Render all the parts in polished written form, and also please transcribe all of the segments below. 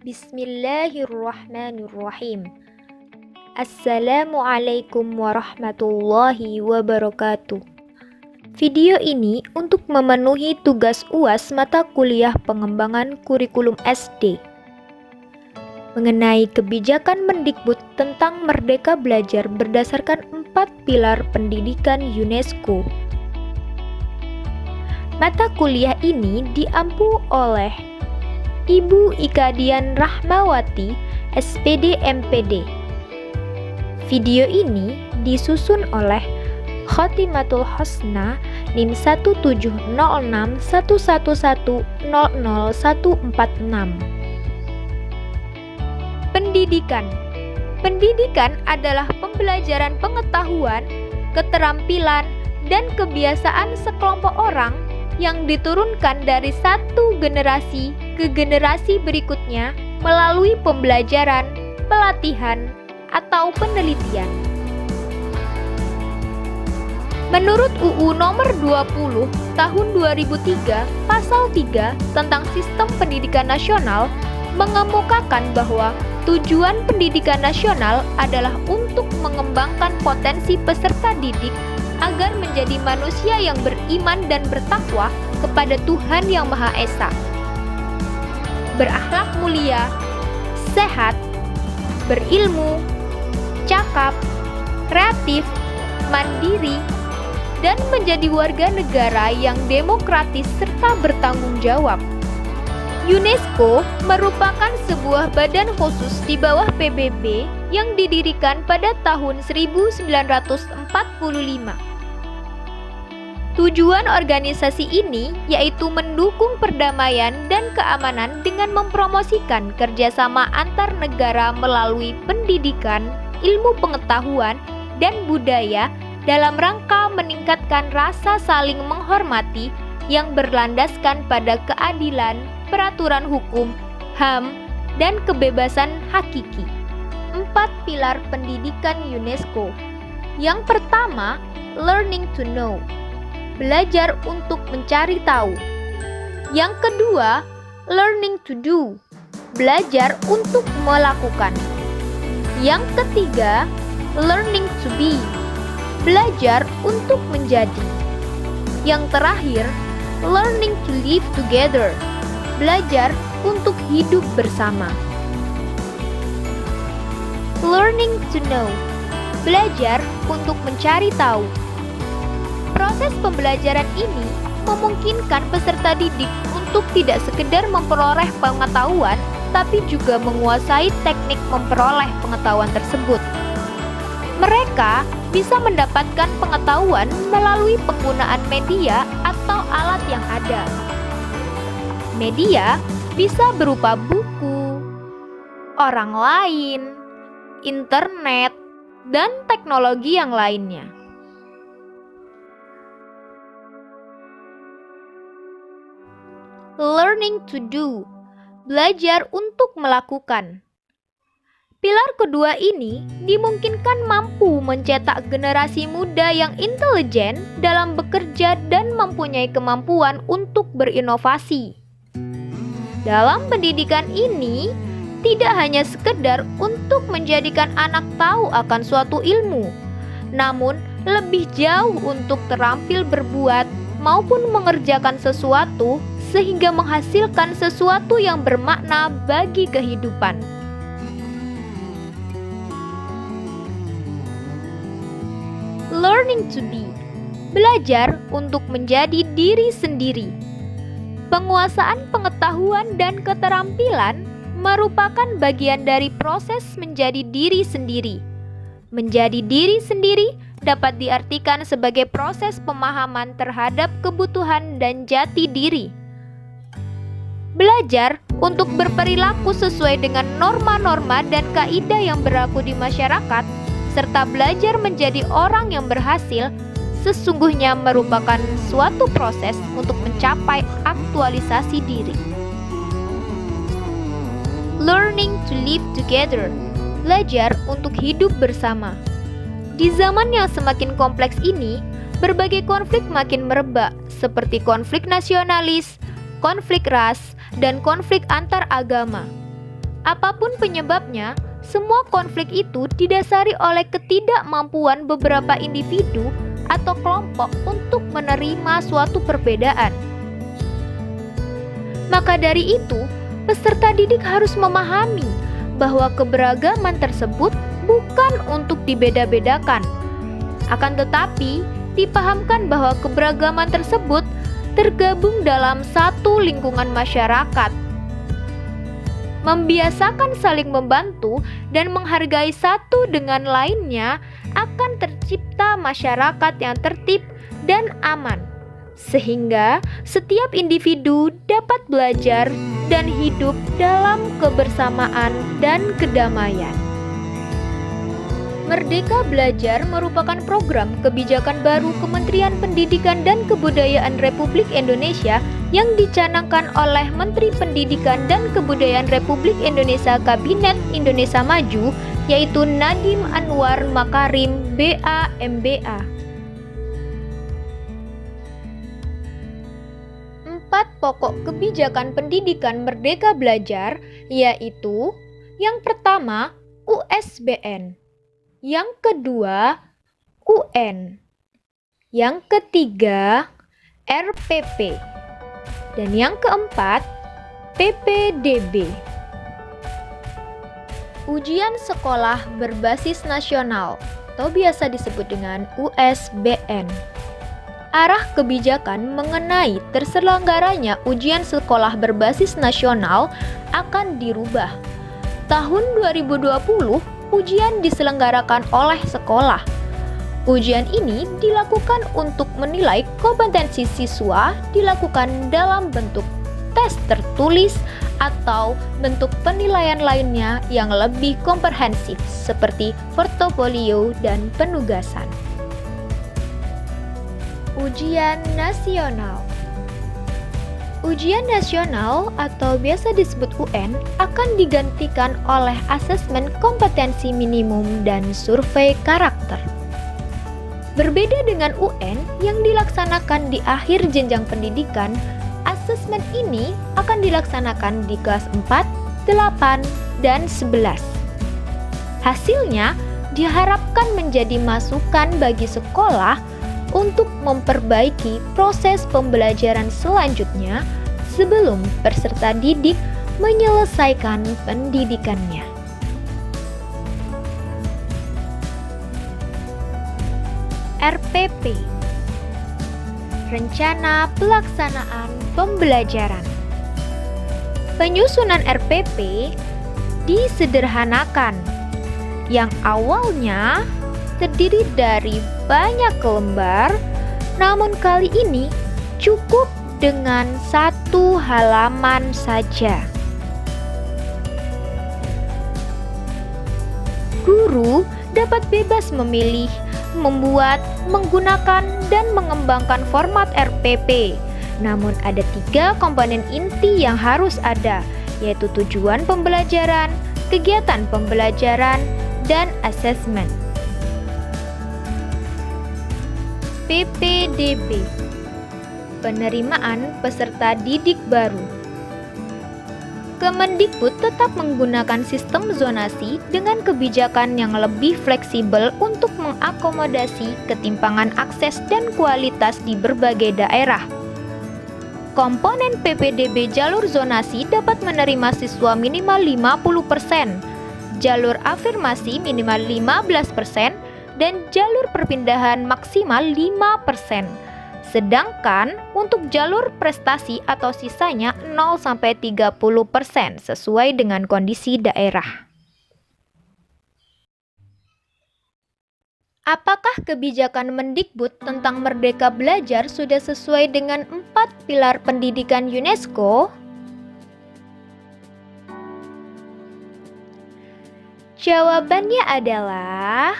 Bismillahirrahmanirrahim. Assalamualaikum warahmatullahi wabarakatuh. Video ini untuk memenuhi tugas UAS mata kuliah pengembangan kurikulum SD mengenai kebijakan Mendikbud tentang Merdeka Belajar berdasarkan 4 pilar pendidikan UNESCO. Mata kuliah ini diampu oleh Ibu Ika Dian Rahmawati, SPD MPD. Video ini disusun oleh Khotimatul Hosna NIM 1706111000146. Pendidikan adalah pembelajaran pengetahuan, keterampilan, dan kebiasaan sekelompok orang yang diturunkan dari satu generasi ke generasi berikutnya melalui pembelajaran, pelatihan, atau penelitian. Menurut UU Nomor 20 Tahun 2003 Pasal 3 tentang Sistem Pendidikan Nasional mengemukakan bahwa tujuan pendidikan nasional adalah untuk mengembangkan potensi peserta didik agar menjadi manusia yang beriman dan bertakwa kepada Tuhan Yang Maha Esa, berakhlak mulia, sehat, berilmu, cakap, kreatif, mandiri, dan menjadi warga negara yang demokratis serta bertanggung jawab. UNESCO merupakan sebuah badan khusus di bawah PBB yang didirikan pada tahun 1945. Tujuan organisasi ini yaitu mendukung perdamaian dan keamanan dengan mempromosikan kerjasama antar negara melalui pendidikan, ilmu pengetahuan, dan budaya dalam rangka meningkatkan rasa saling menghormati yang berlandaskan pada keadilan, peraturan hukum, HAM, dan kebebasan hakiki. 4 pilar pendidikan UNESCO. Yang pertama, learning to know. Belajar untuk mencari tahu. Yang kedua, learning to do. Belajar untuk melakukan. Yang ketiga, learning to be. Belajar untuk menjadi. Yang terakhir, learning to live together. Belajar untuk hidup bersama. Learning to know. Belajar untuk mencari tahu. Proses pembelajaran ini memungkinkan peserta didik untuk tidak sekedar memperoleh pengetahuan, tapi juga menguasai teknik memperoleh pengetahuan tersebut. Mereka bisa mendapatkan pengetahuan melalui penggunaan media atau alat yang ada. Media bisa berupa buku, orang lain, internet, dan teknologi yang lainnya. Learning to do. Belajar untuk melakukan. Pilar kedua ini dimungkinkan mampu mencetak generasi muda yang intelijen dalam bekerja dan mempunyai kemampuan untuk berinovasi. Dalam pendidikan ini, tidak hanya sekedar untuk menjadikan anak tahu akan suatu ilmu, namun lebih jauh untuk terampil berbuat maupun mengerjakan sesuatu sehingga menghasilkan sesuatu yang bermakna bagi kehidupan. Learning to be. Belajar untuk menjadi diri sendiri. Penguasaan pengetahuan dan keterampilan merupakan bagian dari proses menjadi diri sendiri. Menjadi diri sendiri dapat diartikan sebagai proses pemahaman terhadap kebutuhan dan jati diri. Belajar untuk berperilaku sesuai dengan norma-norma dan kaidah yang berlaku di masyarakat, serta belajar menjadi orang yang berhasil, sesungguhnya merupakan suatu proses untuk mencapai aktualisasi diri. Learning to live together. Belajar untuk hidup bersama. Di zaman yang semakin kompleks ini, berbagai konflik makin merebak, seperti konflik nasionalis, konflik ras, dan konflik antar agama. Apapun penyebabnya, semua konflik itu didasari oleh ketidakmampuan beberapa individu atau kelompok untuk menerima suatu perbedaan. Maka dari itu, peserta didik harus memahami bahwa keberagaman tersebut bukan untuk dibeda-bedakan. Akan tetapi, dipahamkan bahwa keberagaman tersebut tergabung dalam satu lingkungan masyarakat. Membiasakan saling membantu dan menghargai satu dengan lainnya akan tercipta masyarakat yang tertib dan aman, sehingga setiap individu dapat belajar dan hidup dalam kebersamaan dan kedamaian. Merdeka Belajar merupakan program kebijakan baru Kementerian Pendidikan dan Kebudayaan Republik Indonesia yang dicanangkan oleh Menteri Pendidikan dan Kebudayaan Republik Indonesia Kabinet Indonesia Maju, yaitu Nadiem Anwar Makarim, BA, MBA. 4 pokok kebijakan pendidikan Merdeka Belajar, yaitu yang pertama USBN, yang kedua UN, yang ketiga RPP, dan yang keempat PPDB. Ujian Sekolah Berbasis Nasional atau biasa disebut dengan USBN. Arah kebijakan mengenai terselenggaranya ujian sekolah berbasis nasional akan dirubah. Tahun 2020, ujian diselenggarakan oleh sekolah. Ujian ini dilakukan untuk menilai kompetensi siswa, dilakukan dalam bentuk tes tertulis atau bentuk penilaian lainnya yang lebih komprehensif seperti portofolio dan penugasan. Ujian nasional. Ujian nasional atau biasa disebut UN akan digantikan oleh asesmen kompetensi minimum dan survei karakter. Berbeda dengan UN yang dilaksanakan di akhir jenjang pendidikan, asesmen ini akan dilaksanakan di kelas 4, 8, dan 11. Hasilnya diharapkan menjadi masukan bagi sekolah untuk memperbaiki proses pembelajaran selanjutnya sebelum peserta didik menyelesaikan pendidikannya. RPP, Rencana Pelaksanaan Pembelajaran. Penyusunan RPP disederhanakan, yang awalnya terdiri dari banyak lembar, namun kali ini cukup dengan 1 halaman saja. Guru dapat bebas memilih, membuat, menggunakan, dan mengembangkan format RPP. Namun ada 3 komponen inti yang harus ada, yaitu tujuan pembelajaran, kegiatan pembelajaran, dan asesmen. PPDB, penerimaan peserta didik baru. Kemendikbud tetap menggunakan sistem zonasi dengan kebijakan yang lebih fleksibel untuk mengakomodasi ketimpangan akses dan kualitas di berbagai daerah. Komponen PPDB jalur zonasi dapat menerima siswa minimal 50%, jalur afirmasi minimal 15%, dan jalur perpindahan maksimal 5%. Sedangkan untuk jalur prestasi atau sisanya 0-30% sesuai dengan kondisi daerah. Apakah kebijakan Mendikbud tentang Merdeka Belajar sudah sesuai dengan 4 pilar pendidikan UNESCO? Jawabannya adalah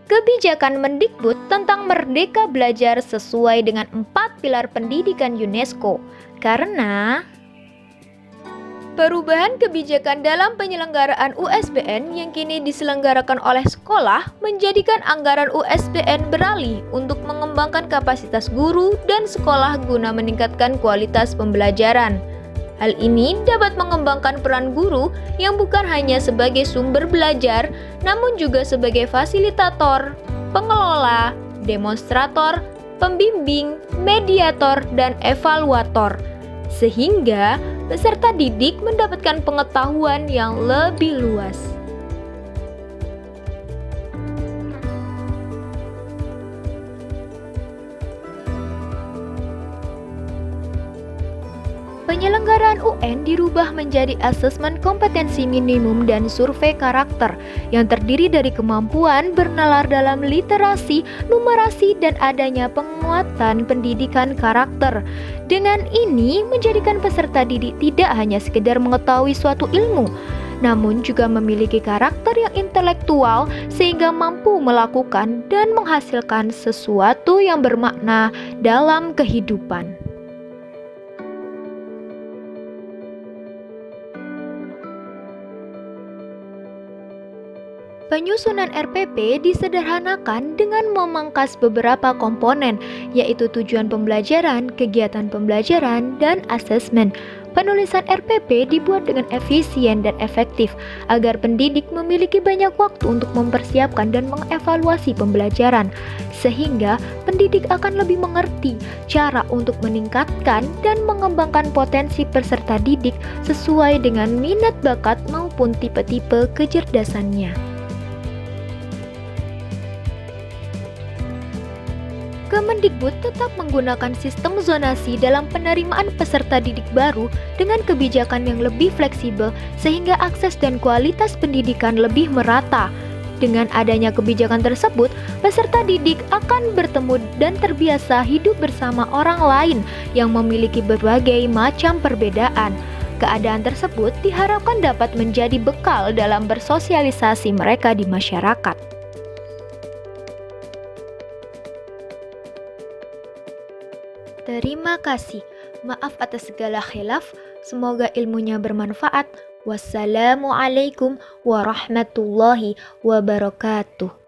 kebijakan Mendikbud tentang Merdeka Belajar sesuai dengan 4 pilar pendidikan UNESCO karena perubahan kebijakan dalam penyelenggaraan USBN yang kini diselenggarakan oleh sekolah menjadikan anggaran USBN beralih untuk mengembangkan kapasitas guru dan sekolah guna meningkatkan kualitas pembelajaran. Hal ini dapat mengembangkan peran guru yang bukan hanya sebagai sumber belajar, namun juga sebagai fasilitator, pengelola, demonstrator, pembimbing, mediator, dan evaluator. Sehingga peserta didik mendapatkan pengetahuan yang lebih luas. Penyelenggaraan UN dirubah menjadi asesmen kompetensi minimum dan survei karakter yang terdiri dari kemampuan bernalar dalam literasi, numerasi, dan adanya penguatan pendidikan karakter. Dengan ini menjadikan peserta didik tidak hanya sekedar mengetahui suatu ilmu, namun juga memiliki karakter yang intelektual sehingga mampu melakukan dan menghasilkan sesuatu yang bermakna dalam kehidupan. Penyusunan RPP disederhanakan dengan memangkas beberapa komponen, yaitu tujuan pembelajaran, kegiatan pembelajaran, dan asesmen. Penulisan RPP dibuat dengan efisien dan efektif agar pendidik memiliki banyak waktu untuk mempersiapkan dan mengevaluasi pembelajaran, sehingga pendidik akan lebih mengerti cara untuk meningkatkan dan mengembangkan potensi peserta didik sesuai dengan minat bakat maupun tipe-tipe kecerdasannya. Kemendikbud tetap menggunakan sistem zonasi dalam penerimaan peserta didik baru dengan kebijakan yang lebih fleksibel sehingga akses dan kualitas pendidikan lebih merata. Dengan adanya kebijakan tersebut, peserta didik akan bertemu dan terbiasa hidup bersama orang lain yang memiliki berbagai macam perbedaan. Keadaan tersebut diharapkan dapat menjadi bekal dalam bersosialisasi mereka di masyarakat. Terima kasih. Maaf atas segala khilaf. Semoga ilmunya bermanfaat. Wassalamualaikum warahmatullahi wabarakatuh.